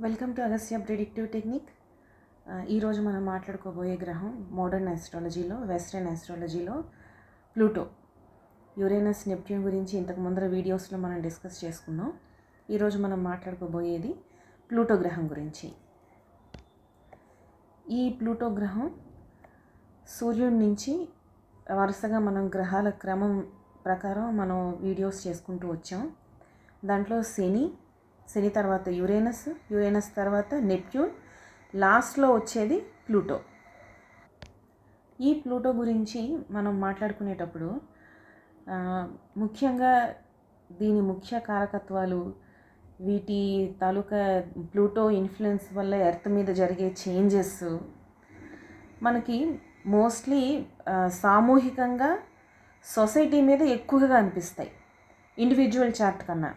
Welcome to Agastya predictive technique. ఈరోజు మనం మాట్లాడుకోబోయే గ్రహం మోడర్న్ ఆస్ట్రాలజీలో, వెస్ట్రన్ ఆస్ట్రాలజీలో ప్లూటో. యురేనస్, నెప్ట్యూన్ గురించి ఇంతకు ముందర వీడియోస్లో మనం డిస్కస్ చేసుకున్నాం. ఈరోజు మనం మాట్లాడుకోబోయేది ప్లూటో గ్రహం గురించి. ఈ ప్లూటో గ్రహం సూర్యుడి నుంచి వరుసగా మనం గ్రహాల క్రమం ప్రకారం మనం వీడియోస్ చేసుకుంటూ వచ్చాం. దాంట్లో శని తర్వాత యురేనస్ తర్వాత నెప్ట్యూన్, లాస్ట్లో వచ్చేది ప్లూటో. ఈ ప్లూటో గురించి మనం మాట్లాడుకునేటప్పుడు ముఖ్యంగా దీని ముఖ్య కారకత్వాలు, వీటి తాలూకా ప్లూటో ఇన్ఫ్లుయెన్స్ వల్ల ఎర్త్ మీద జరిగే చేంజెస్ మనకి మోస్ట్లీ సామూహికంగా సొసైటీ మీద ఎక్కువగా అనిపిస్తాయి ఇండివిజువల్ చార్ట్ కన్నా.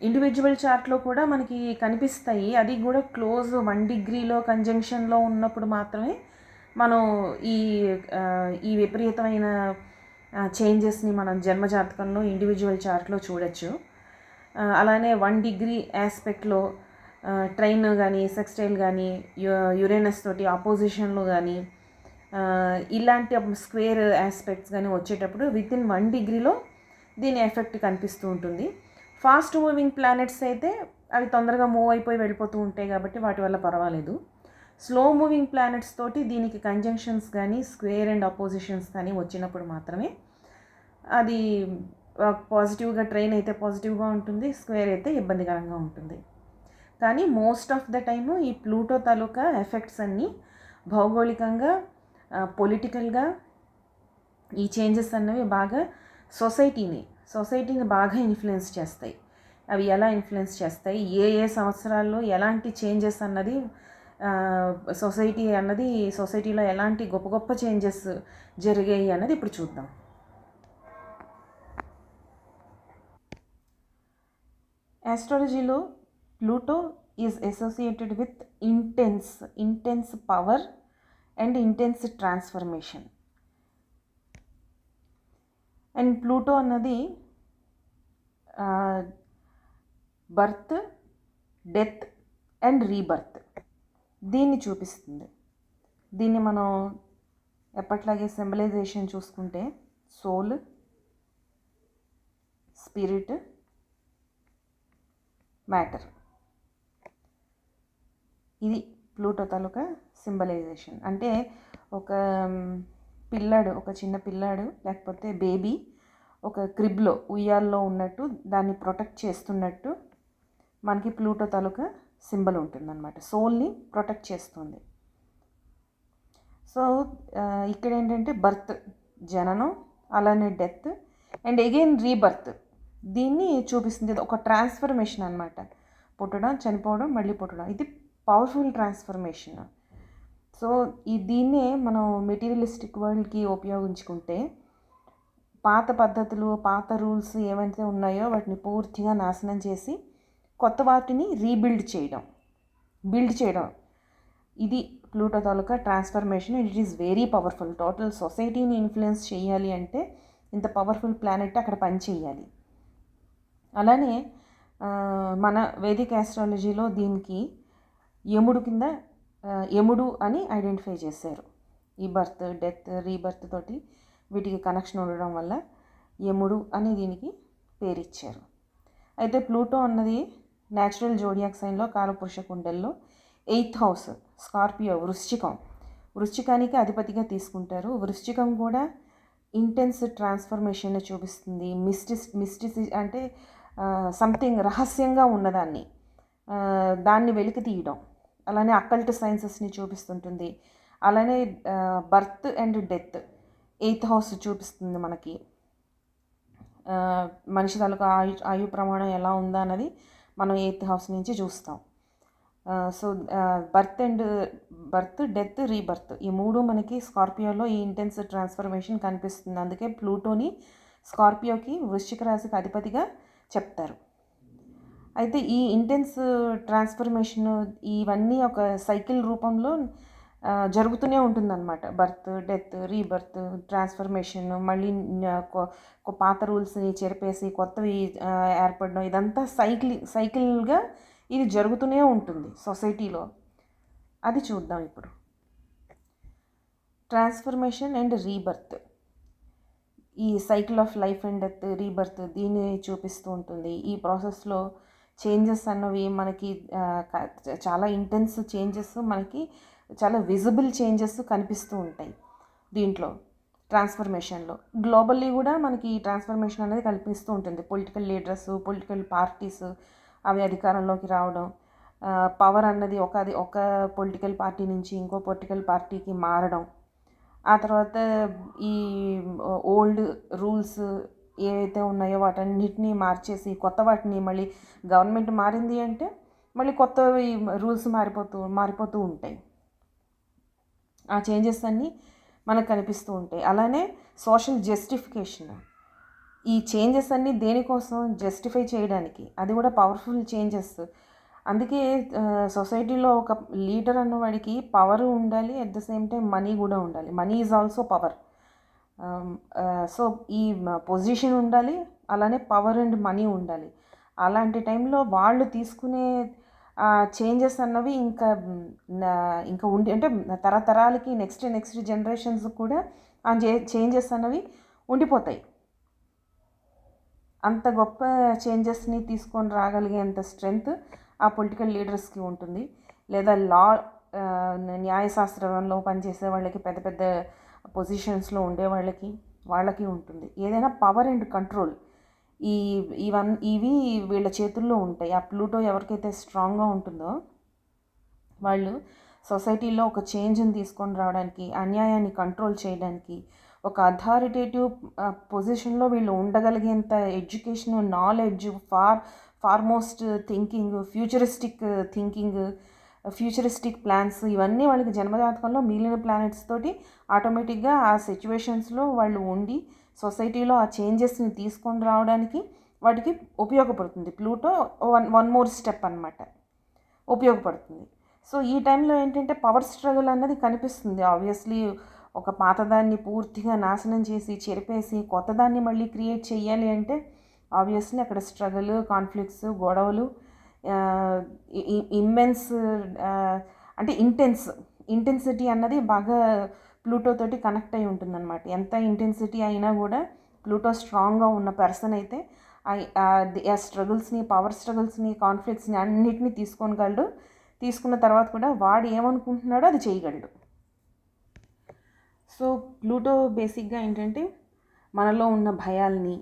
ఇండివిజువల్ చార్ట్లో కూడా మనకి కనిపిస్తాయి, అది కూడా క్లోజ్ 1 డిగ్రీలో కంజంక్షన్లో ఉన్నప్పుడు మాత్రమే మనం ఈ విపరీతమైన చేంజెస్ని మనం జన్మజాతకంలో ఇండివిజువల్ చార్ట్లో చూడొచ్చు. అలానే 1 డిగ్రీ ఆస్పెక్ట్లో ట్రైన్ కానీ, సెక్స్టైల్ కానీ, యురేనస్ తోటి ఆపోజిషన్లో కానీ, ఇలాంటి స్క్వేర్ ఆస్పెక్ట్స్ కానీ వచ్చేటప్పుడు వితిన్ 1 డిగ్రీలో దీని ఎఫెక్ట్ కనిపిస్తూ ఉంటుంది. ఫాస్ట్ మూవింగ్ ప్లానెట్స్ అయితే అవి తొందరగా మూవ్ అయిపోయి వెళ్ళిపోతూ ఉంటాయి కాబట్టి వాటి వల్ల పర్వాలేదు. స్లో మూవింగ్ ప్లానెట్స్ తోటి దీనికి కంజంక్షన్స్ కానీ, స్క్వేర్ అండ్ అపోజిషన్స్ కానీ వచ్చినప్పుడు మాత్రమే అది పాజిటివ్గా, ట్రైన్ అయితే పాజిటివ్గా ఉంటుంది, స్క్వేర్ అయితే ఇబ్బందికరంగా ఉంటుంది. కానీ మోస్ట్ ఆఫ్ ద టైము ఈ ప్లూటో తాలూకా ఎఫెక్ట్స్ అన్నీ భౌగోళికంగా, పొలిటికల్గా ఈ చేంజెస్ అన్నవి బాగా సొసైటీని బాగా ఇన్ఫ్లుయెన్స్ చేస్తాయి. అవి ఎలా ఇన్ఫ్లుయెన్స్ చేస్తాయి, ఏ సంవత్సరాల్లో ఎలాంటి చేంజెస్ అన్నది, సొసైటీలో ఎలాంటి గొప్ప గొప్ప చేంజెస్ జరిగాయి అన్నది ఇప్పుడు చూద్దాం. ఆస్ట్రాలజీలో Pluto is associated with intense power and intense transformation. And Pluto అన్నది బర్త్, డెత్ అండ్ రీబర్త్ దీన్ని చూపిస్తుంది. దీన్ని మనం ఎప్పట్లాగే సింబలైజేషన్ చూసుకుంటే సోల్, స్పిరిట్, మ్యాటర్, ఇది ప్లూటో తాలూకా సింబలైజేషన్. అంటే ఒక చిన్న పిల్లాడు లేకపోతే బేబీ ఒక క్రిబ్లో, ఉయ్యాల్లో ఉన్నట్టు, దాన్ని ప్రొటెక్ట్ చేస్తున్నట్టు మనకి ప్లూటో తాలూకా సింబల్ ఉంటుందన్నమాట. సోల్ని ప్రొటెక్ట్ చేస్తుంది. సో ఇక్కడ ఏంటంటే బర్త్, జననం, అలానే డెత్ అండ్ అగైన్ రీబర్త్ దీన్ని చూపిస్తుంది. ఒక ట్రాన్స్ఫర్మేషన్ అనమాట. పుట్టడం, చనిపోవడం, మళ్ళీ పుట్టడం, ఇది పవర్ఫుల్ ట్రాన్స్ఫర్మేషన్. సో దీన్నే మనం మెటీరియలిస్టిక్ వరల్డ్కి ఉపయోగించుకుంటే పాత పద్ధతులు, పాత రూల్స్ ఏవైతే ఉన్నాయో వాటిని పూర్తిగా నాశనం చేసి కొత్త వాటిని బిల్డ్ చేయడం ఇది Pluto taluka transformation. It is very powerful. Total సొసైటీని ఇన్ఫ్లుయెన్స్ చేయాలి అంటే ఇంత పవర్ఫుల్ ప్లానెట్ అక్కడ పనిచేయాలి. అలానే మన వేదిక్ ఆస్ట్రాలజీలో దీనికి యముడు అని ఐడెంటిఫై చేశారు. ఈ బర్త్, డెత్, రీబర్త్ తోటి వీటికి కనెక్షన్ ఉండడం వల్ల యముడు అని దీనికి పేరు ఇచ్చారు. అయితే ప్లూటో అన్నది న్యాచురల్ జోడియాక్ సైన్లో, కాలపురుష కుండల్లో 8th హౌస్ స్కార్పియో, వృశ్చికానికి అధిపతిగా తీసుకుంటారు. వృశ్చికం కూడా ఇంటెన్స్ ట్రాన్స్ఫర్మేషన్ చూపిస్తుంది. మిస్టిసి అంటే సంథింగ్ రహస్యంగా ఉన్నదాన్ని, దాన్ని వెలికి తీయడం, అలానే అకల్ట్ సైన్సెస్ని చూపిస్తుంటుంది. అలానే birth and death 8th house చూపిస్తుంది మనకి. మనిషి తాలూకా ఆయు ప్రమాణం ఎలా ఉందా అన్నది మనం 8th హౌస్ నుంచి చూస్తాం. సో బర్త్, డెత్, రీబర్త్ ఈ మూడు మనకి స్కార్పియోలో ఈ ఇంటెన్స్ ట్రాన్స్ఫర్మేషన్ కనిపిస్తుంది. అందుకే ప్లూటోని స్కార్పియోకి, వృశ్చిక రాశికి అధిపతిగా చెప్తారు. అయితే ఈ ఇంటెన్స్ ట్రాన్స్ఫర్మేషన్ ఇవన్నీ ఒక సైకిల్ రూపంలో జరుగుతూనే ఉంటుందన్నమాట. బర్త్, డెత్, రీబర్త్, ట్రాన్స్ఫర్మేషన్, మళ్ళీ పాత రూల్స్ని చెరిపేసి కొత్తవి ఏర్పడడం, ఇదంతా సైకిల్గా ఇది జరుగుతూనే ఉంటుంది సొసైటీలో. అది చూద్దాం ఇప్పుడు. ట్రాన్స్ఫర్మేషన్ అండ్ రీబర్త్, ఈ cycle of life and death, rebirth, దీన్ని చూపిస్తూ ఉంటుంది. ఈ ప్రాసెస్లో చేంజెస్ అన్నవి మనకి చాలా ఇంటెన్స్ చేంజెస్, మనకి చాలా విజిబుల్ చేంజెస్ కనిపిస్తూ ఉంటాయి దీంట్లో ట్రాన్స్ఫర్మేషన్లో. గ్లోబల్లీ కూడా మనకి ఈ ట్రాన్స్ఫర్మేషన్ అనేది కనిపిస్తూ ఉంటుంది. పొలిటికల్ లీడర్స్, పొలిటికల్ పార్టీస్ అవి అధికారంలోకి రావడం, పవర్ అన్నది ఒక పొలిటికల్ పార్టీ నుంచి ఇంకో పొలిటికల్ పార్టీకి మారడం, ఆ తర్వాత ఈ ఓల్డ్ రూల్స్ ఏవైతే ఉన్నాయో వాటన్నిటినీ మార్చేసి కొత్త వాటిని, మళ్ళీ గవర్నమెంట్ మారింది అంటే మళ్ళీ కొత్త రూల్స్ మారిపోతూ ఉంటాయి. ఆ చేంజెస్ అన్నీ మనకు కనిపిస్తూ ఉంటాయి. అలానే సోషల్ జస్టిఫికేషన్, ఈ చేంజెస్ అన్నీ దేనికోసం, జస్టిఫై చేయడానికి. అది కూడా పవర్ఫుల్ చేంజెస్. అందుకే సొసైటీలో ఒక లీడర్ అన్నవాడికి పవర్ ఉండాలి, at the same time money కూడా ఉండాలి. Money is also power. So ఈ పొజిషన్ ఉండాలి, అలానే పవర్ అండ్ మనీ ఉండాలి. అలాంటి టైంలో వాళ్ళు తీసుకునే చేంజెస్ అన్నవి ఇంకా ఉండి, అంటే తరతరాలకి నెక్స్ట్ జనరేషన్స్ కూడా ఆ చేంజెస్ అన్నవి ఉండిపోతాయి. అంత గొప్ప చేంజెస్ని తీసుకొని రాగలిగేంత స్ట్రెంగ్త్ ఆ పొలిటికల్ లీడర్స్కి ఉంటుంది. లేదా న్యాయశాస్త్రంలో పనిచేసే వాళ్ళకి, పెద్ద పెద్ద పొజిషన్స్లో ఉండే వాళ్ళకి ఉంటుంది. ఏదైనా పవర్ అండ్ కంట్రోల్ ఇవి వీళ్ళ చేతుల్లో ఉంటాయి. ఆ ప్లూటో ఎవరికైతే స్ట్రాంగ్గా ఉంటుందో వాళ్ళు సొసైటీలో ఒక చేంజ్ని తీసుకొని రావడానికి, అన్యాయాన్ని కంట్రోల్ చేయడానికి, ఒక అథారిటేటివ్ పొజిషన్లో వీళ్ళు ఉండగలిగేంత education, knowledge, foremost thinking, futuristic plans, ఇవన్నీ వాళ్ళకి జన్మజాతకంలో మిగిలిన ప్లానెట్స్ తోటి ఆటోమేటిక్గా ఆ సిచ్యువేషన్స్లో వాళ్ళు ఉండి సొసైటీలో ఆ చేంజెస్ని తీసుకొని రావడానికి వాటికి ఉపయోగపడుతుంది. ప్లూటో వన్ మోర్ స్టెప్ అన్నమాట, ఉపయోగపడుతుంది. సో ఈ టైంలో ఏంటంటే పవర్ స్ట్రగుల్ అన్నది కనిపిస్తుంది. ఆబ్వియస్లీ ఒక పాతదాన్ని పూర్తిగా నాశనం చేసి చెరిపేసి కొత్తదాన్ని మళ్ళీ క్రియేట్ చేయాలి అంటే ఆబ్వియస్లీ అక్కడ స్ట్రగుల్, కాన్ఫ్లిక్ట్స్, గొడవలు, ఇమ్మెన్స్, అంటే ఇంటెన్సిటీ అన్నది బాగా ప్లూటో తోటి కనెక్ట్ అయి ఉంటుందన్నమాట. ఎంత ఇంటెన్సిటీ అయినా కూడా ప్లూటో స్ట్రాంగ్గా ఉన్న పర్సన్ అయితే ఆ స్ట్రగుల్స్ని, పవర్ స్ట్రగుల్స్ని, కాన్ఫ్లిక్ట్స్ని అన్నిటినీ తీసుకోగలడు. తీసుకున్న తర్వాత కూడా వాడు ఏమనుకుంటున్నాడో అది చేయగలడు. సో ప్లూటో బేసిక్గా ఏంటంటే మనలో ఉన్న భయాల్ని,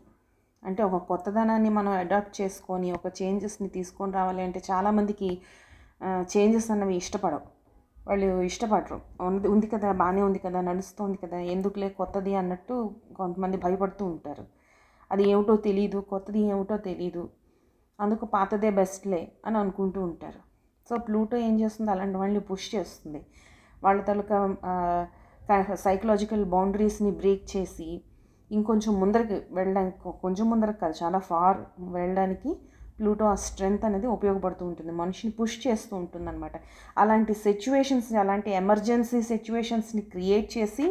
అంటే ఒక కొత్తదనాన్ని మనం అడాప్ట్ చేసుకొని ఒక చేంజెస్ని తీసుకొని రావాలి అంటే చాలామందికి చేంజెస్ అన్నవి వాళ్ళు ఇష్టపడరు. ఉంది కదా, బాగానే ఉంది కదా, నడుస్తుంది కదా, ఎందుకులే కొత్తది అన్నట్టు కొంతమంది భయపడుతూ ఉంటారు. అది ఏమిటో తెలీదు, కొత్తది ఏమిటో తెలీదు, అందుకు పాతదే బెస్ట్లే అని అనుకుంటూ ఉంటారు. సో ప్లూటో ఏం చేస్తుంది, అలాంటి వాళ్ళని పుష్ చేస్తుంది. వాళ్ళ తాలూకా సైకలాజికల్ బౌండరీస్ని బ్రేక్ చేసి ఇంకొంచెం ముందరికి వెళ్ళడానికి, కొంచెం ముందరకు కాదు, చాలా ఫార్ వెళ్ళడానికి ప్లూటో ఆ స్ట్రెంగ్త్ అనేది ఉపయోగపడుతూ ఉంటుంది, మనిషిని పుష్ చేస్తూ ఉంటుంది అనమాట. అలాంటి సిచ్యువేషన్స్ని, అలాంటి ఎమర్జెన్సీ సిచ్యువేషన్స్ని క్రియేట్ చేసి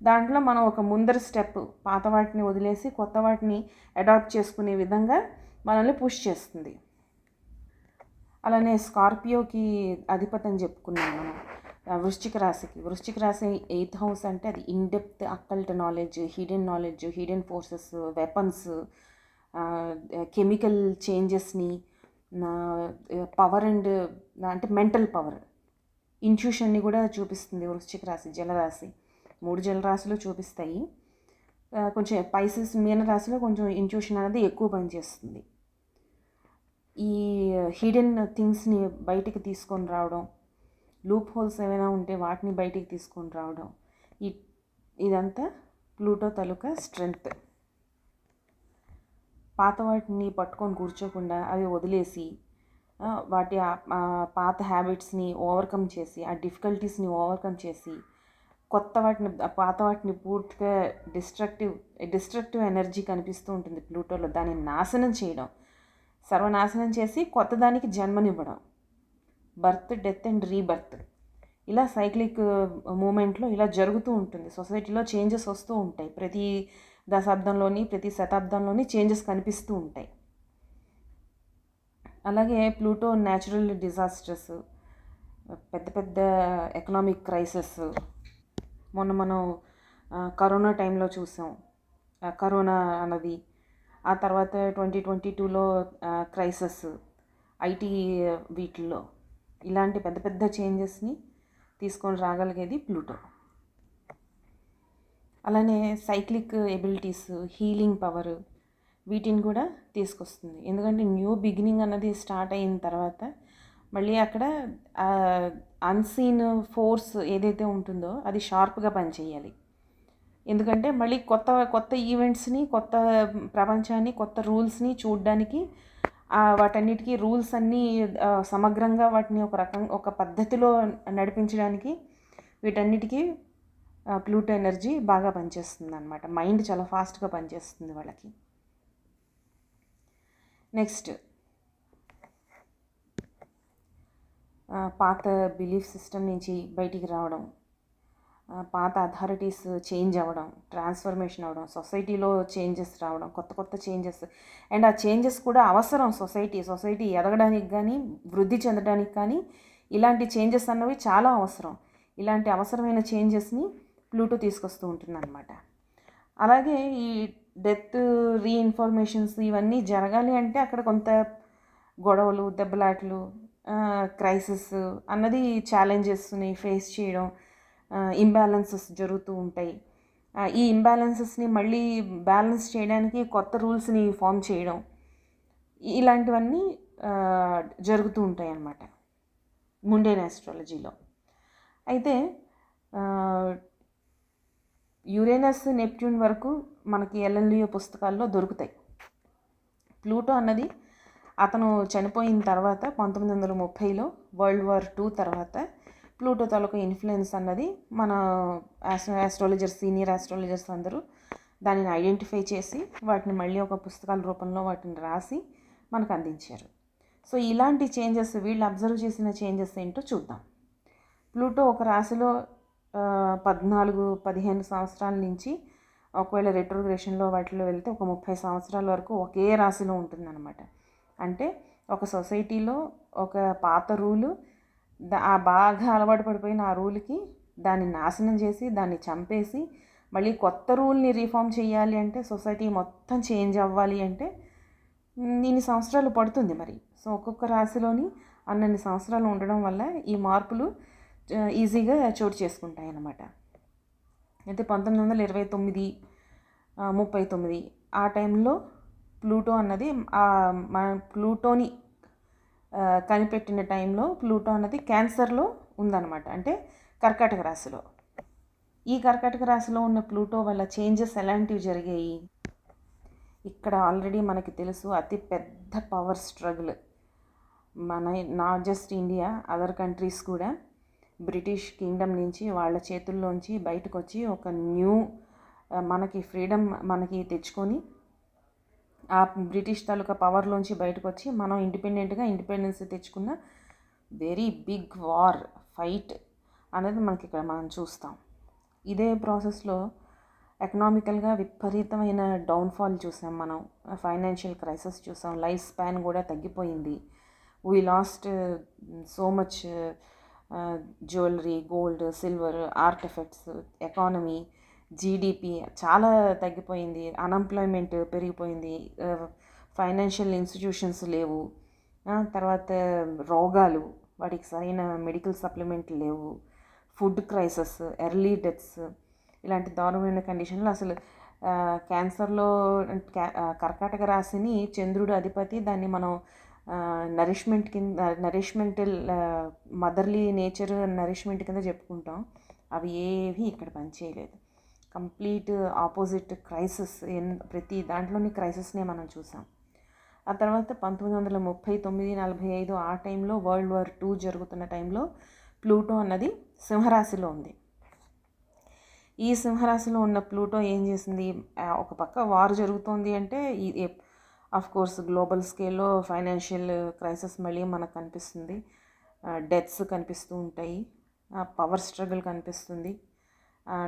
దాంట్లో మనం ఒక ముందర స్టెప్, పాత వాటిని వదిలేసి కొత్త వాటిని అడాప్ట్ చేసుకునే విధంగా మనల్ని పుష్ చేస్తుంది. అలానే స్కార్పియోకి అధిపతి అని చెప్పుకున్నాం మనం. వృశ్చిక రాశి 8th హౌస్ అంటే అది in depth occult knowledge, hidden forces, weapons, chemical చేంజెస్ని, పవర్ అండ్ అంటే మెంటల్ పవర్, ఇంట్యూషన్ని కూడా చూపిస్తుంది వృశ్చిక రాశి. జలరాశి 3 జలరాశులు చూపిస్తాయి. కొంచెం పైసెస్, మీన రాశిలో కొంచెం ఇంట్యూషన్ అనేది ఎక్కువ పనిచేస్తుంది. ఈ హిడెన్ థింగ్స్ని బయటికి తీసుకొని రావడం, లూప్ హోల్స్ ఏమైనా ఉంటే వాటిని బయటికి తీసుకొని రావడం, ఇదంతా ప్లూటో తాలూకా స్ట్రెంగ్త్. పాత వాటిని పట్టుకొని కూర్చోకుండా అవి వదిలేసి వాటి పాత హ్యాబిట్స్ని ఓవర్కమ్ చేసి, ఆ డిఫికల్టీస్ని ఓవర్కమ్ చేసి పాత వాటిని పూర్తిగా డిస్ట్రక్టివ్ ఎనర్జీ కనిపిస్తూ ఉంటుంది ప్లూటోలో. దాన్ని నాశనం చేయడం, సర్వనాశనం చేసి కొత్తదానికి జన్మనివ్వడం, బర్త్, డెత్ అండ్ రీబర్త్, ఇలా సైక్లిక్ మూమెంట్లో ఇలా జరుగుతూ ఉంటుంది. సొసైటీలో చేంజెస్ వస్తూ ఉంటాయి. ప్రతి దశాబ్దంలోని, ప్రతి శతాబ్దంలోని చేంజెస్ కనిపిస్తూ ఉంటాయి. అలాగే ప్లూటో న్యాచురల్ డిజాస్టర్స్, పెద్ద పెద్ద ఎకనామిక్ క్రైసిస్, మొన్న మనం కరోనా టైంలో చూసాం. కరోనా అన్నది, ఆ తర్వాత 2022లో క్రైసిస్ ఐటీ వీటిల్లో, ఇలాంటి పెద్ద పెద్ద చేంజెస్ని తీసుకొని రాగలిగేది ప్లూటో. అలానే సైక్లిక్ ఎబిలిటీస్, హీలింగ్ పవర్, వీటిని కూడా తీసుకొస్తుంది. ఎందుకంటే న్యూ బిగినింగ్ అన్నది స్టార్ట్ అయిన తర్వాత మళ్ళీ అక్కడ అన్సీన్ ఫోర్స్ ఏదైతే ఉంటుందో అది షార్ప్గా పనిచేయాలి. ఎందుకంటే మళ్ళీ కొత్త కొత్త ఈవెంట్స్ని, కొత్త ప్రపంచాన్ని, కొత్త రూల్స్ని చూడడానికి, వాటన్నిటికీ రూల్స్ అన్నీ సమగ్రంగా వాటిని ఒక పద్ధతిలో నడిపించడానికి వీటన్నిటికీ ప్లూటో ఎనర్జీ బాగా పనిచేస్తుంది అన్నమాట. మైండ్ చాలా ఫాస్ట్గా పనిచేస్తుంది వాళ్ళకి. నెక్స్ట్, పాత బిలీఫ్ సిస్టమ్ నుంచి బయటికి రావడం, పాత అథారిటీస్ చేంజ్ అవ్వడం, ట్రాన్స్ఫర్మేషన్ అవ్వడం, సొసైటీలో చేంజెస్ రావడం, కొత్త కొత్త చేంజెస్. అండ్ ఆ చేంజెస్ కూడా అవసరం. సొసైటీ ఎదగడానికి కానీ, వృద్ధి చెందడానికి కానీ ఇలాంటి చేంజెస్ అన్నవి చాలా అవసరం. ఇలాంటి అవసరమైన చేంజెస్ని ప్లూటో తీసుకొస్తూ ఉంటుంది అన్నమాట. అలాగే ఈ డెత్, రీఇన్ఫర్మేషన్స్ ఇవన్నీ జరగాలి అంటే అక్కడ కొంత గొడవలు, దెబ్బలాటలు, క్రైసిస్ అన్నది ఛాలెంజెస్ని ఫేస్ చేయడం, ఇంబ్యాలెన్సెస్ జరుగుతూ ఉంటాయి. ఈ ఇంబ్యాలెన్సెస్ని మళ్ళీ బ్యాలెన్స్ చేయడానికి కొత్త రూల్స్ని ఫామ్ చేయడం, ఇలాంటివన్నీ జరుగుతూ ఉంటాయి అన్నమాట ముండేన్ ఆస్ట్రాలజీలో. అయితే యురేనస్, నెప్ట్యూన్ వరకు మనకి ఎల్ఎన్ లియో పుస్తకాల్లో దొరుకుతాయి. ప్లూటో అన్నది అతను చనిపోయిన తర్వాత 1930లో వరల్డ్ వార్ II తర్వాత ప్లూటో తాలూకా ఇన్ఫ్లుయెన్స్ అన్నది మన ఆస్ట్రాలజర్స్, సీనియర్ ఆస్ట్రాలజర్స్ అందరూ దానిని ఐడెంటిఫై చేసి వాటిని మళ్ళీ ఒక పుస్తకాల రూపంలో వాటిని రాసి మనకు అందించారు. సో ఇలాంటి చేంజెస్, వీళ్ళు అబ్జర్వ్ చేసిన చేంజెస్ ఏంటో చూద్దాం. ప్లూటో ఒక రాశిలో 14-15 సంవత్సరాల నుంచి, ఒకవేళ రెట్రోగ్రేషన్లో వాటిలో వెళ్తే ఒక 30 సంవత్సరాల వరకు ఒకే రాశిలో ఉంటుందన్నమాట. అంటే ఒక సొసైటీలో ఒక పాత రూలు, ఆ బాగా అలవాటు పడిపోయిన ఆ రూల్కి దాన్ని నాశనం చేసి, దాన్ని చంపేసి మళ్ళీ కొత్త రూల్ని రీఫార్మ్ చేయాలి అంటే, సొసైటీ మొత్తం చేంజ్ అవ్వాలి అంటే ఇన్ని సంవత్సరాలు పడుతుంది మరి. సో ఒక్కొక్క రాశిలోని అన్నన్ని సంవత్సరాలు ఉండడం వల్ల ఈ మార్పులు ఈజీగా చోటు చేసుకుంటాయి అన్నమాట. అయితే 1929, 39 ఆ టైంలో ప్లూటో అన్నది మన ప్లూటోని కనిపెట్టిన టైంలో ప్లూటో అన్నది క్యాన్సర్లో ఉందన్నమాట. అంటే కర్కాటక రాశిలో. ఈ కర్కాటక రాశిలో ఉన్న ప్లూటో వల్ల చేంజెస్ ఎలాంటివి జరిగాయి? ఇక్కడ ఆల్రెడీ మనకి తెలుసు, అతి పెద్ద పవర్ స్ట్రగుల్ మన, not just India, other countries కూడా బ్రిటిష్ కింగ్డమ్ నుంచి వాళ్ళ చేతుల్లోంచి బయటకు వచ్చి ఒక న్యూ మనకి ఫ్రీడమ్ మనకి తెచ్చుకొని, ఆ బ్రిటిష్ తాలూకా పవర్లోంచి బయటకు వచ్చి మనం ఇండిపెండెన్స్ తెచ్చుకున్న వెరీ బిగ్ వార్ ఫైట్ అనేది మనకి ఇక్కడ మనం చూస్తాం. ఇదే ప్రాసెస్లో ఎకనామికల్గా విపరీతమైన డౌన్ఫాల్ చూసాం మనం, ఫైనాన్షియల్ క్రైసిస్ చూసాం, లైఫ్ స్పాన్ కూడా తగ్గిపోయింది. We last so much jewellery, gold, silver, art effects, economy, GDP చాలా తగ్గిపోయింది, అన్ఎంప్లాయ్మెంట్ పెరిగిపోయింది, ఫైనాన్షియల్ ఇన్స్టిట్యూషన్స్ లేవు, తర్వాత రోగాలు, వాటికి సరైన మెడికల్ సప్లిమెంట్ లేవు, ఫుడ్ క్రైసిస్, ఎర్లీ డెత్స్, ఇలాంటి దారుణమైన కండిషన్లో అసలు క్యాన్సర్లో కర్కాటక రాశిని చంద్రుడు అధిపతి, దాన్ని మనం నరిష్మెంటల్ మదర్లీ నేచర్ నరిష్మెంట్ కింద చెప్పుకుంటాం. అవి ఏవి ఇక్కడ పనిచేయలేదు. కంప్లీట్ ఆపోజిట్ క్రైసిస్, ప్రతి దాంట్లోని క్రైసిస్నే మనం చూసాం. ఆ తర్వాత 1939-45 ఆ టైంలో వరల్డ్ వార్ II జరుగుతున్న టైంలో ప్లూటో అన్నది సింహరాశిలో ఉంది. ఈ సింహరాశిలో ఉన్న ప్లూటో ఏం చేసింది? ఒక పక్క వార్ జరుగుతోంది అంటే కోర్స్ గ్లోబల్ స్కేల్లో ఫైనాన్షియల్ క్రైసిస్ మళ్ళీ మనకు కనిపిస్తుంది, డెత్స్ కనిపిస్తూ ఉంటాయి, పవర్ స్ట్రగుల్ కనిపిస్తుంది,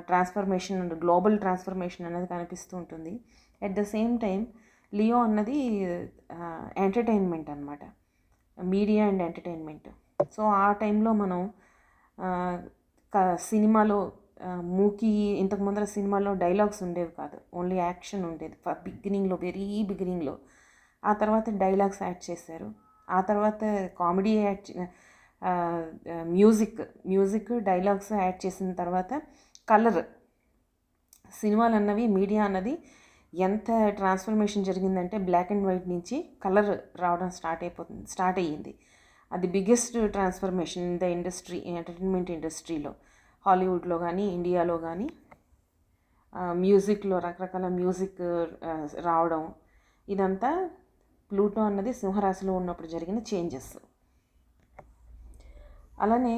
ట్రాన్స్ఫర్మేషన్, గ్లోబల్ ట్రాన్స్ఫర్మేషన్ అనేది కనిపిస్తూ ఉంటుంది. At the same time Leo అన్నది ఎంటర్టైన్మెంట్ అనమాట. Media and entertainment. సో ఆ టైంలో మనం సినిమాలో మూకీ ఇంతకు ముందర సినిమాలో డైలాగ్స్ ఉండేవి కాదు, ఓన్లీ యాక్షన్ ఉండేది బిగినింగ్లో, వెరీ బిగినింగ్లో. ఆ తర్వాత డైలాగ్స్ యాడ్ చేశారు. ఆ తర్వాత కామెడీ మ్యూజిక్ డైలాగ్స్ యాడ్ చేసిన తర్వాత కలర్ సినిమాలు అన్నవి, మీడియా అన్నది ఎంత ట్రాన్స్ఫర్మేషన్ జరిగిందంటే బ్లాక్ అండ్ వైట్ నుంచి కలర్ రావడం స్టార్ట్ అయ్యింది. అది biggest transformation in the industry, entertainment ఇండస్ట్రీలో, హాలీవుడ్లో కానీ ఇండియాలో కానీ. మ్యూజిక్లో రకరకాల మ్యూజిక్ రావడం, ఇదంతా ప్లూటో అన్నది సింహరాశిలో ఉన్నప్పుడు జరిగిన చేంజెస్. అలానే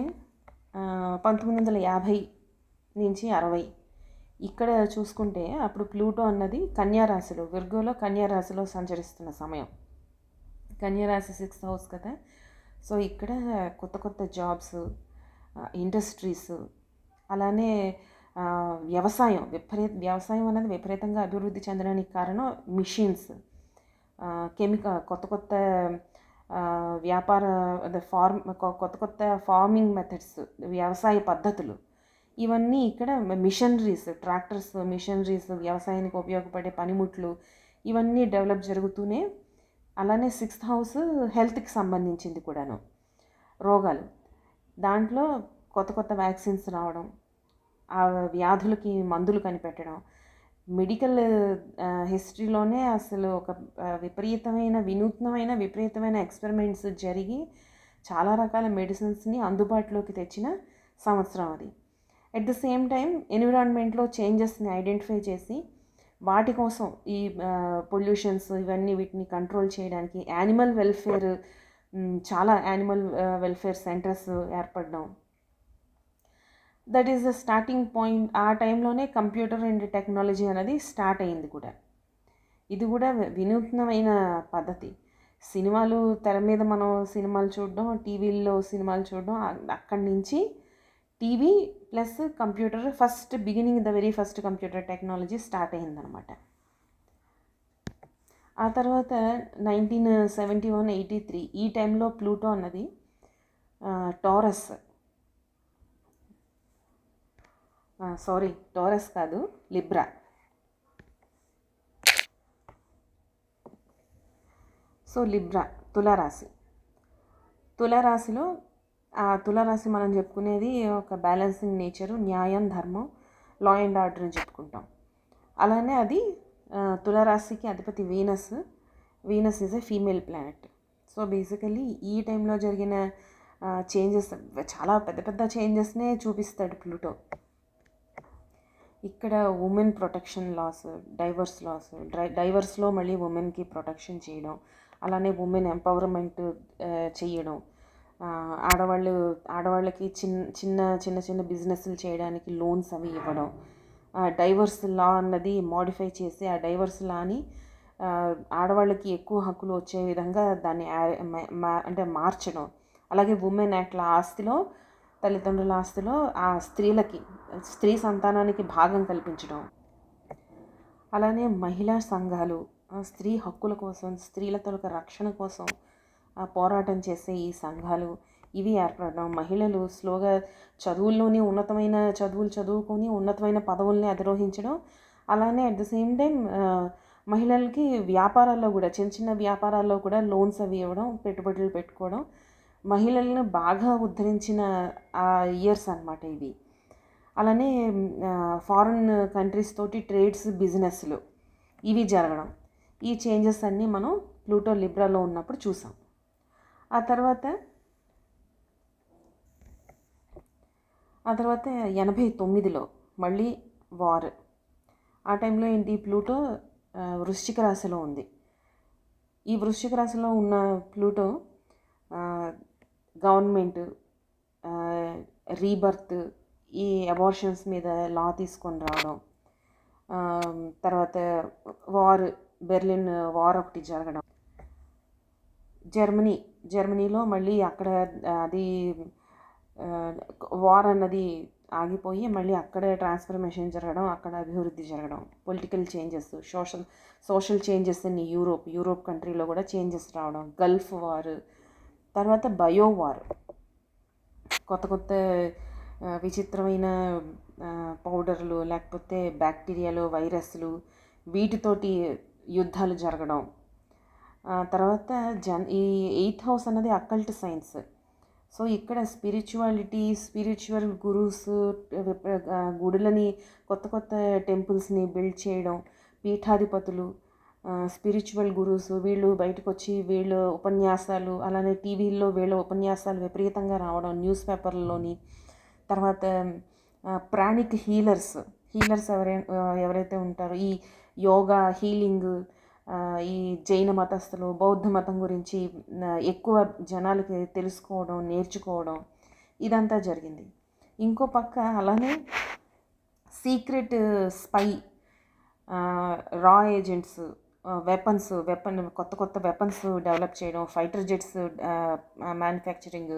1950 నుంచి 60 ఇక్కడ చూసుకుంటే అప్పుడు ప్లూటో అన్నది కన్యారాశిలో, విర్గోలో కన్యారాశిలో సంచరిస్తున్న సమయం. కన్యారాశి 6th హౌస్ కదా. సో ఇక్కడ కొత్త కొత్త జాబ్స్, ఇండస్ట్రీస్, అలానే వ్యవసాయం అనేది విపరీతంగా అభివృద్ధి చెందడానికి కారణం మిషన్స్, కొత్త కొత్త వ్యాపార కొత్త కొత్త ఫార్మింగ్ మెథడ్స్, వ్యవసాయ పద్ధతులు, ఇవన్నీ ఇక్కడ మిషనరీస్, ట్రాక్టర్స్, మిషనరీస్, వ్యవసాయానికి ఉపయోగపడే పనిముట్లు, ఇవన్నీ డెవలప్ జరుగుతూనే. అలానే 6th హౌస్ హెల్త్కి సంబంధించింది కూడాను, రోగాలు. దాంట్లో కొత్త కొత్త వ్యాక్సిన్స్ రావడం, ఆ వ్యాధులకి మందులు కనిపెట్టడం, మెడికల్ హిస్టరీలోనే అసలు ఒక విపరీతమైన ఎక్స్పెరిమెంట్స్ జరిగి చాలా రకాల మెడిసిన్స్ని అందుబాటులోకి తెచ్చిన సంవత్సరం అది. అట్ ద సేమ్ టైం ఎన్విరాన్మెంట్లో చేంజెస్ని ఐడెంటిఫై చేసి వాటి కోసం ఈ పొల్యూషన్స్ వీటిని కంట్రోల్ చేయడానికి చాలా యానిమల్ వెల్ఫేర్ సెంటర్స్ ఏర్పడడం. That is the starting point. ఆ టైంలోనే కంప్యూటర్ అండ్ టెక్నాలజీ అనేది స్టార్ట్ అయింది కూడా. ఇది కూడా వినూత్నమైన పద్ధతి. సినిమాలు తెర మీద మనం సినిమాలు చూడడం, టీవీల్లో సినిమాలు చూడడం, అక్కడి నుంచి TV plus computer the very first computer technology start అయిందనమాట. ఆ తర్వాత 1971-83 ఈ టైంలో ప్లూటో అన్నది టోరస్ కాదు, లిబ్రా. సో లిబ్రా తులారాశిలో తులారాశి మనం చెప్పుకునేది ఒక బ్యాలెన్సింగ్ నేచరు, న్యాయం, ధర్మం, లా అండ్ ఆర్డర్ అని చెప్పుకుంటాం. అలానే అది తులారాశికి అధిపతి Venus is a female planet. So basically ఈ టైంలో జరిగిన చేంజెస్, చాలా పెద్ద పెద్ద చేంజెస్నే చూపిస్తాడు ప్లూటో. ఇక్కడ ఉమెన్ ప్రొటెక్షన్ లాస్, డైవర్స్లో మళ్ళీ ఉమెన్కి ప్రొటెక్షన్ చేయడం, అలానే ఉమెన్ ఎంపవర్మెంట్ చేయడం, ఆడవాళ్ళకి చిన్న బిజినెస్లు చేయడానికి లోన్స్ అవి ఇవ్వడం, డైవర్స్ లా అన్నది మోడిఫై చేసి ఆ డైవర్స్ లాని ఆడవాళ్ళకి ఎక్కువ హక్కులు వచ్చే విధంగా దాన్ని అంటే మార్చడం. అలాగే ఉమెన్ యాక్ట్ల ఆస్తిలో, తల్లిదండ్రుల ఆస్తిలో ఆ స్త్రీ సంతానానికి భాగం కల్పించడం. అలానే మహిళా సంఘాలు స్త్రీ హక్కుల కోసం, స్త్రీల తొలక రక్షణ కోసం పోరాటం చేసే ఈ సంఘాలు ఇవి ఏర్పడడం. మహిళలు స్లోగా చదువుల్లోని ఉన్నతమైన చదువులు చదువుకొని ఉన్నతమైన పదవుల్ని అధిరోహించడం. అలానే అట్ ద సేమ్ టైం మహిళలకి వ్యాపారాల్లో కూడా, చిన్న వ్యాపారాల్లో కూడా లోన్స్ అవి ఇవ్వడం, పెట్టుబడులు పెట్టుకోవడం, మహిళలను బాగా ఉద్ధరించిన ఆ ఇయర్స్ అన్నమాట ఇవి. అలానే ఫారిన్ కంట్రీస్ తోటి ట్రేడ్స్, బిజినెస్లు ఇవి జరగడం. ఈ చేంజెస్ అన్నీ మనం ప్లూటో లిబ్రాలో ఉన్నప్పుడు చూసాం. ఆ తర్వాత 89లో మళ్ళీ వార్. ఆ టైంలో ఏంటి, ప్లూటో వృశ్చిక రాశిలో ఉంది. ఈ వృశ్చిక రాశిలో ఉన్న ప్లూటో గవర్నమెంట్, రీబర్త్, ఈ అబార్షన్స్ మీద లా తీసుకొని రావడం, తర్వాత బెర్లిన్ వార్ ఒకటి జరగడం, జర్మనీలో మళ్ళీ అక్కడ అది వార్ అన్నది ఆగిపోయి మళ్ళీ అక్కడే ట్రాన్స్ఫర్మేషన్ జరగడం, అక్కడ అభివృద్ధి జరగడం, political changes, social changes in Europe కంట్రీలో కూడా చేంజెస్ రావడం, గల్ఫ్ వార్, తర్వాత బయోవార్, కొత్త కొత్త విచిత్రమైన పౌడర్లు లేకపోతే బ్యాక్టీరియాలు, వైరస్లు, వీటితోటి యుద్ధాలు జరగడం. తర్వాత ఈ 8th హౌస్ అన్నది అకల్ట్ సైన్స్. సో ఇక్కడ స్పిరిచువాలిటీ, స్పిరిచువల్ గురూస్, గుడులని, కొత్త కొత్త టెంపుల్స్ని బిల్డ్ చేయడం, పీఠాధిపతులు, స్పిరిచువల్ గురూస్ వీళ్ళు బయటకు వచ్చి వీళ్ళు ఉపన్యాసాలు, అలానే టీవీల్లో వీళ్ళ ఉపన్యాసాలు విపరీతంగా రావడం, న్యూస్ పేపర్లోని. తర్వాత ప్రాణిక్ హీలర్స్ ఎవరైతే ఉంటారో ఈ యోగా, హీలింగ్, ఈ జైన మతస్థులు, బౌద్ధ మతం గురించి ఎక్కువ జనాలకి తెలుసుకోవడం, నేర్చుకోవడం, ఇదంతా జరిగింది. ఇంకో పక్క అలానే సీక్రెట్ స్పై, రా ఏజెంట్స్, కొత్త కొత్త వెపన్స్ డెవలప్ చేయడం, ఫైటర్ జెట్స్ మ్యానుఫ్యాక్చరింగ్,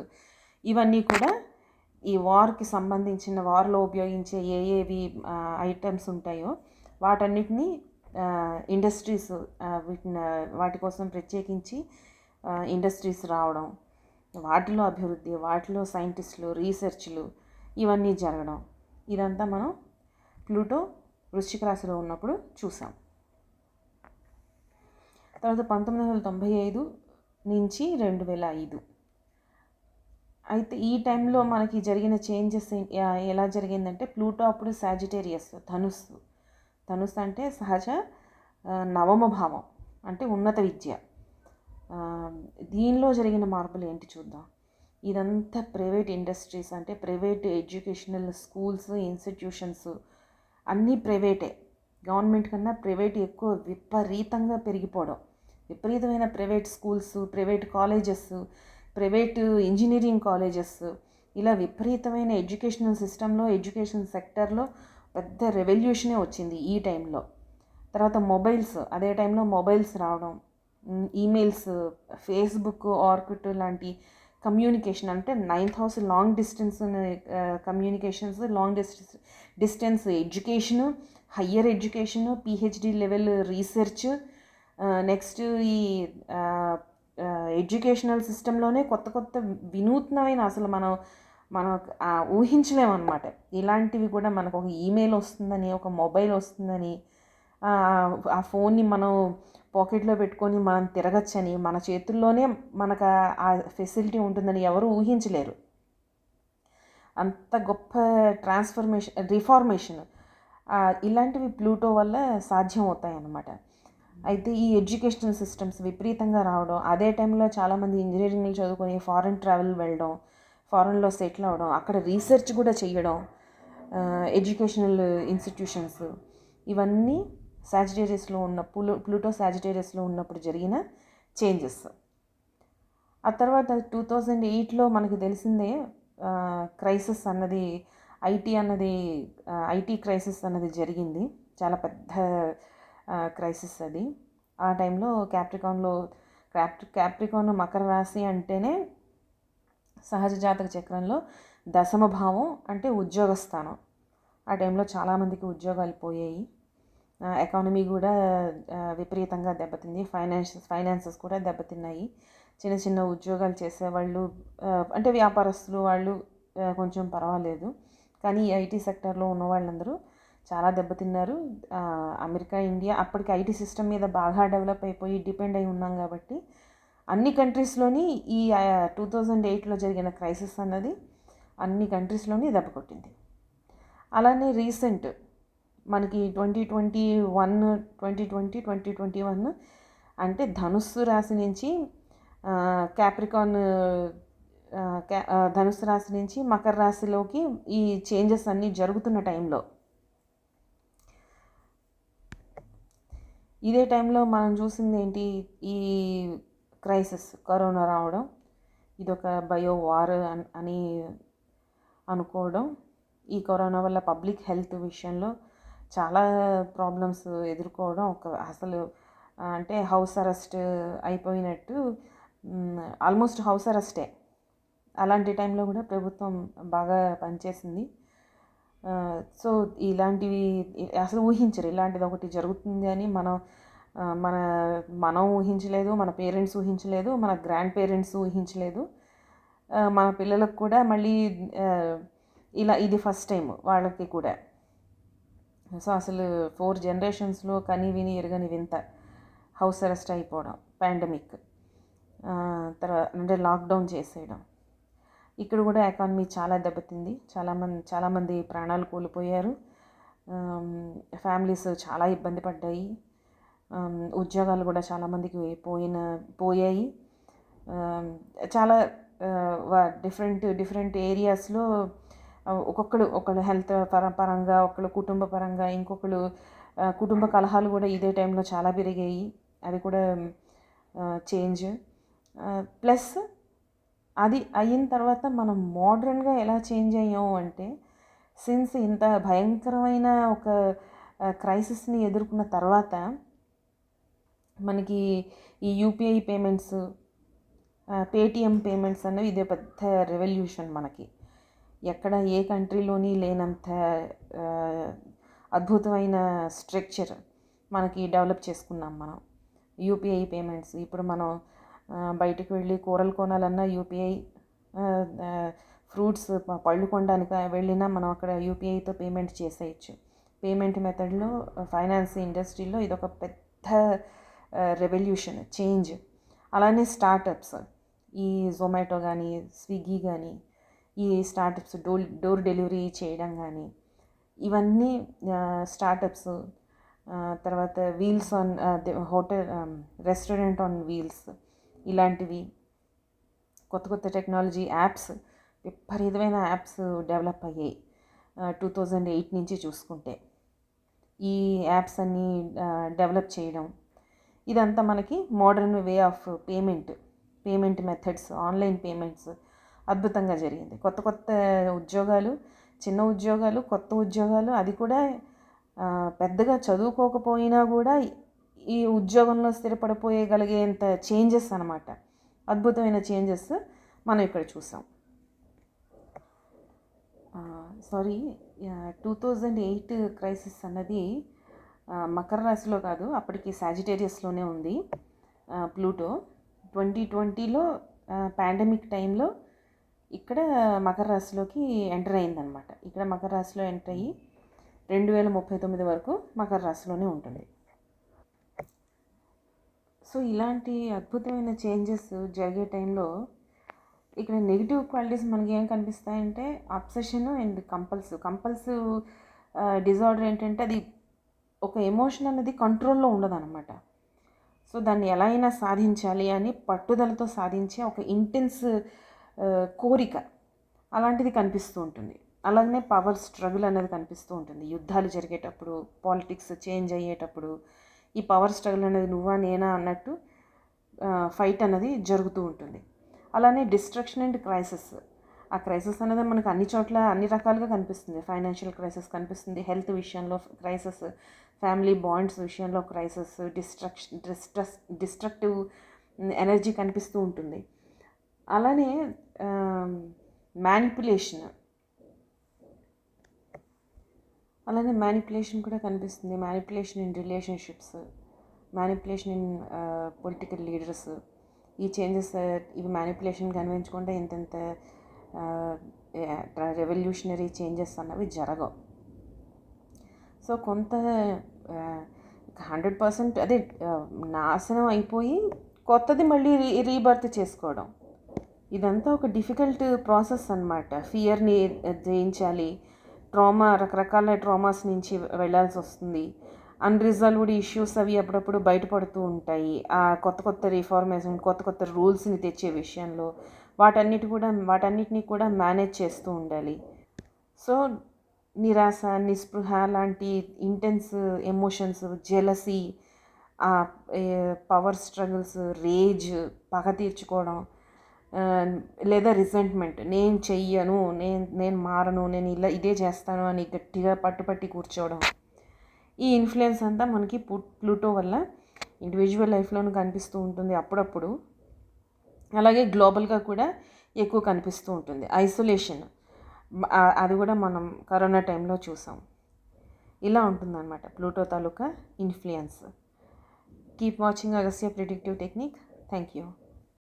ఇవన్నీ కూడా ఈ వార్కి సంబంధించిన, వార్లో ఉపయోగించే ఏవి ఐటమ్స్ ఉంటాయో వాటన్నిటినీ ఇండస్ట్రీస్, వాటి కోసం ప్రత్యేకించి ఇండస్ట్రీస్ రావడం, వాటిలో అభివృద్ధి, వాటిలో సైంటిస్టులు, రీసెర్చ్లు, ఇవన్నీ జరగడం, ఇదంతా మనం ప్లూటో వృశ్చిక రాశిలో ఉన్నప్పుడు చూసాం. తర్వాత 1995 నుంచి 2005. అయితే ఈ టైంలో మనకి జరిగిన చేంజెస్ ఎలా జరిగిందంటే, ప్లూటో అప్పుడు సాజిటేరియస్, ధనుస్సు అంటే సహజ నవమ భావం, అంటే ఉన్నత విద్య. దీనిలో జరిగిన మార్పులు ఏంటి చూద్దాం. ఇదంతా ప్రైవేట్ ఇండస్ట్రీస్, అంటే ప్రైవేట్ ఎడ్యుకేషనల్ స్కూల్స్, ఇన్స్టిట్యూషన్స్ అన్నీ ప్రైవేటే. గవర్నమెంట్ కన్నా ప్రైవేట్ ఎక్కువ విపరీతంగా పెరిగిపోవడం, విపరీతమైన private schools, private colleges, private engineering colleges, ఇలా విపరీతమైన ఎడ్యుకేషనల్ సిస్టంలో, ఎడ్యుకేషన్ సెక్టర్లో పెద్ద రెవల్యూషనే వచ్చింది ఈ టైంలో. తర్వాత మొబైల్స్, అదే టైంలో మొబైల్స్ రావడం, ఈమెయిల్స్, ఫేస్బుక్, ఆర్కుట్ లాంటి కమ్యూనికేషన్, అంటే 9th house long distance communications, long distance education, higher education, PhD level research. Next ఈ ఎడ్యుకేషనల్ సిస్టంలోనే కొత్త కొత్త వినూత్నమైన, అసలు మనం ఊహించలేమన్నమాట. ఇలాంటివి కూడా మనకు ఒక ఈమెయిల్ వస్తుందని, ఒక మొబైల్ వస్తుందని, ఆ ఫోన్ని మనం పాకెట్లో పెట్టుకొని మనం తిరగచ్చని, మన చేతుల్లోనే మనకు ఆ ఫెసిలిటీ ఉంటుందని ఎవరు ఊహించలేరు. అంత గొప్ప రిఫార్మేషన్ ఇలాంటివి ప్లూటో వల్ల సాధ్యం అవుతాయి అన్నమాట. అయితే ఈ ఎడ్యుకేషనల్ సిస్టమ్స్ విపరీతంగా రావడం, అదే టైంలో చాలామంది ఇంజనీరింగ్లు చదువుకొని ఫారెన్ ట్రావెల్ వెళ్ళడం, ఫారెన్లో సెటిల్ అవ్వడం, అక్కడ రీసెర్చ్ కూడా చేయడం, ఎడ్యుకేషనల్ ఇన్స్టిట్యూషన్స్, ఇవన్నీ సాజిటేరియస్లో ఉన్న ప్లూటో సాజిటేరియస్లో ఉన్నప్పుడు జరిగిన చేంజెస్. ఆ తర్వాత 2008లో మనకు తెలిసిందే క్రైసిస్ అన్నది, ఐటీ క్రైసిస్ అన్నది జరిగింది. చాలా పెద్ద క్రైసిస్ అది. ఆ టైంలో క్యాప్రికాన్ మకర రాశి అంటేనే సహజ జాతక చక్రంలో దశమ భావం, అంటే ఉద్యోగ స్థానం. ఆ టైంలో చాలామందికి ఉద్యోగాలు పోయాయి, ఎకానమీ కూడా విపరీతంగా దెబ్బతింది, ఫైనాన్సెస్ కూడా దెబ్బతిన్నాయి. చిన్న చిన్న ఉద్యోగాలు చేసేవాళ్ళు, అంటే వ్యాపారస్తులు, వాళ్ళు కొంచెం పర్వాలేదు, కానీ ఈ ఐటీ సెక్టర్లో ఉన్న వాళ్ళందరూ చాలా దెబ్బతిన్నారు. అమెరికా, ఇండియా అప్పటికి ఐటీ సిస్టమ్ మీద బాగా డెవలప్ అయిపోయి డిపెండ్ అయి ఉన్నాం కాబట్టి అన్ని కంట్రీస్లోని ఈ 2008లో జరిగిన క్రైసిస్ అన్నది అన్ని కంట్రీస్లోని దెబ్బ కొట్టింది. అలానే రీసెంట్ మనకి 2021 అంటే ధనుస్సు రాశి నుంచి ధనుస్సు రాశి నుంచి మకర రాశిలోకి ఈ చేంజెస్ అన్నీ జరుగుతున్న టైంలో, ఇదే టైంలో మనం చూసింది ఏంటి, ఈ క్రైసిస్, కరోనా రావడం, ఇదొక బయో వార్ అని అనుకోవడం. ఈ కరోనా వల్ల పబ్లిక్ హెల్త్ విషయంలో చాలా ప్రాబ్లమ్స్ ఎదుర్కోవడం, అసలు అంటే హౌస్ అరెస్ట్ అయిపోయినట్టు, ఆల్మోస్ట్ హౌస్ అరెస్టే. అలాంటి టైంలో కూడా ప్రభుత్వం బాగా పనిచేసింది. సో ఇలాంటివి అసలు ఊహించరు, ఇలాంటిది ఒకటి జరుగుతుంది అని మనం మన మనం ఊహించలేదు, మన పేరెంట్స్ ఊహించలేదు, మన గ్రాండ్ పేరెంట్స్ ఊహించలేదు. మన పిల్లలకు కూడా మళ్ళీ ఇలా ఇది ఫస్ట్ టైం వాళ్ళకి కూడా. సో అసలు 4 జనరేషన్స్లో కని విని ఎరగని వింత హౌస్ అరెస్ట్ అయిపోవడం, పాండమిక్, తర్వాత అంటే లాక్డౌన్ చేసేయడం. ఇక్కడ కూడా ఎకానమీ చాలా దెబ్బతింది. చాలామంది ప్రాణాలు కోల్పోయారు. ఫ్యామిలీస్ చాలా ఇబ్బంది పడ్డాయి. ఉద్యోగాలు కూడా చాలామందికి పోయాయి. చాలా డిఫరెంట్ ఏరియాస్లో ఒకళ్ళు హెల్త్ పరంగా, ఒకళ్ళు కుటుంబ పరంగా, ఇంకొకళ్ళు కుటుంబ కలహాలు కూడా ఇదే టైంలో చాలా పెరిగాయి. అది కూడా చేంజ్. ప్లస్ అది అయిన తర్వాత మనం మోడ్రన్గా ఎలా చేంజ్ అయ్యాము అంటే, సిన్స్ ఇంత భయంకరమైన ఒక క్రైసిస్ని ఎదుర్కొన్న తర్వాత మనకి ఈ యూపీఐ పేమెంట్స్, పేటిఎం పేమెంట్స్ అనేవి ఇదే పెద్ద రెవల్యూషన్. మనకి ఎక్కడ ఏ కంట్రీలోని లేనంత అద్భుతమైన స్ట్రక్చర్ మనకి డెవలప్ చేసుకున్నాం మనం. యూపీఐ పేమెంట్స్ ఇప్పుడు మనం బయటకు వెళ్ళి కూరలు కొనాలన్నా యూపీఐ, ఫ్రూట్స్ పళ్ళు కొనడానికి వెళ్ళినా మనం అక్కడ యూపీఐతో పేమెంట్ చేసేయచ్చు. పేమెంట్ మెథడ్లో ఫైనాన్స్ ఇండస్ట్రీలో ఇదొక పెద్ద రెవల్యూషన్, చేంజ్. అలానే స్టార్టప్స్, ఈ జొమాటో కానీ, స్విగ్గీ కానీ, ఈ స్టార్టప్స్ డోర్ డెలివరీ చేయడం కానీ, ఇవన్నీ స్టార్టప్స్. తర్వాత wheels on hotel, restaurant on wheels, ఇలాంటివి కొత్త టెక్నాలజీ యాప్స్, విపరీతమైన యాప్స్ డెవలప్ అయ్యాయి 2008 నుంచి చూసుకుంటే. ఈ యాప్స్ అన్నీ డెవలప్ చేయడం, ఇదంతా మనకి modern way of payment methods, online payments అద్భుతంగా జరిగింది. కొత్త ఉద్యోగాలు, చిన్న ఉద్యోగాలు, కొత్త ఉద్యోగాలు, అది కూడా పెద్దగా చదువుకోకపోయినా కూడా ఈ ఉద్యోగంలో స్థిరపడిపోయగలిగేంత చేంజెస్ అన్నమాట. అద్భుతమైన చేంజెస్ మనం ఇక్కడ చూసాం. 2008 క్రైసిస్ అన్నది మకర రాశిలో కాదు, అప్పటికి సాజిటేరియస్లోనే ఉంది ప్లూటో. 2020లో పాండమిక్ టైంలో ఇక్కడ మకర రాశిలోకి ఎంటర్ అయిందనమాట. ఇక్కడ మకర రాశిలో ఎంటర్ అయ్యి 2039 వరకు మకర రాశిలోనే ఉంటుంది. సో ఇలాంటి అద్భుతమైన చేంజెస్ జరిగే టైంలో ఇక్కడ నెగిటివ్ క్వాలిటీస్ మనకి ఏం కనిపిస్తాయంటే, అబ్సెషన్ అండ్ కంపల్సివ్ డిజార్డర్. ఏంటంటే అది ఒక ఎమోషన్ అనేది కంట్రోల్లో ఉండదన్నమాట. సో దాన్ని ఎలా అయినా సాధించాలి అని పట్టుదలతో సాధించే ఒక ఇంటెన్స్ కోరిక అలాంటిది కనిపిస్తూ ఉంటుంది. అలాగనే పవర్ స్ట్రగుల్ అనేది కనిపిస్తూ ఉంటుంది. యుద్ధాలు జరిగేటప్పుడు, పాలిటిక్స్ చేంజ్ అయ్యేటప్పుడు ఈ పవర్ స్ట్రగుల్ అనేది నువ్వా నేనా అన్నట్టు ఫైట్ అనేది జరుగుతూ ఉంటుంది. అలానే డిస్ట్రక్షన్ అండ్ క్రైసిస్. ఆ క్రైసిస్ అనేది మనకు అన్ని చోట్ల అన్ని రకాలుగా కనిపిస్తుంది. ఫైనాన్షియల్ క్రైసిస్ కనిపిస్తుంది, హెల్త్ విషయంలో క్రైసిస్, ఫ్యామిలీ బాండ్స్ విషయంలో క్రైసిస్, డిస్ట్రక్టివ్ ఎనర్జీ కనిపిస్తూ ఉంటుంది. అలానే మ్యానిపులేషన్ కూడా కనిపిస్తుంది. Manipulation in relationships, manipulation in political leaders. ఈ చేంజెస్, ఇవి మ్యానిపులేషన్ కనిపించకుండా ఇంత రెవల్యూషనరీ చేంజెస్ అన్నవి జరగవు. సో కొంత 100% అదే నాశనం అయిపోయి కొత్తది మళ్ళీ రీబర్త్ చేసుకోవడం, ఇదంతా ఒక డిఫికల్ట్ ప్రాసెస్ అన్నమాట. ఫియర్ని జయించాలి, రకరకాల ట్రామాస్ నుంచి వెళ్ళాల్సి వస్తుంది. అన్రిజాల్వ్డ్ ఇష్యూస్ అవి అప్పుడప్పుడు బయటపడుతూ ఉంటాయి. ఆ కొత్త రిఫార్మేషన్, కొత్త రూల్స్ని తెచ్చే విషయంలో వాటన్నిటిని కూడా మేనేజ్ చేస్తూ ఉండాలి. సో నిరాశ, నిస్పృహ లాంటి intense emotions, jealousy, power struggles, rage, పగ తీర్చుకోవడం, లేదా రిజెంట్మెంట్, నేను చెయ్యను, నేను మారను, నేను ఇదే చేస్తాను అని గట్టిగా పట్టుపట్టి కూర్చోవడం. ఈ ఇన్ఫ్లుయెన్స్ అంతా మనకి ప్లూటో వల్ల ఇండివిజువల్ లైఫ్లోనూ కనిపిస్తూ ఉంటుంది అప్పుడప్పుడు. అలాగే గ్లోబల్గా కూడా ఎక్కువ కనిపిస్తూ ఉంటుంది. ఐసోలేషన్, అది కూడా మనం కరోనా టైంలో చూసాం. ఇలా ఉంటుందన్నమాట Pluto taluka influence. Keep watching Agastya Predictive Technique. Thank you.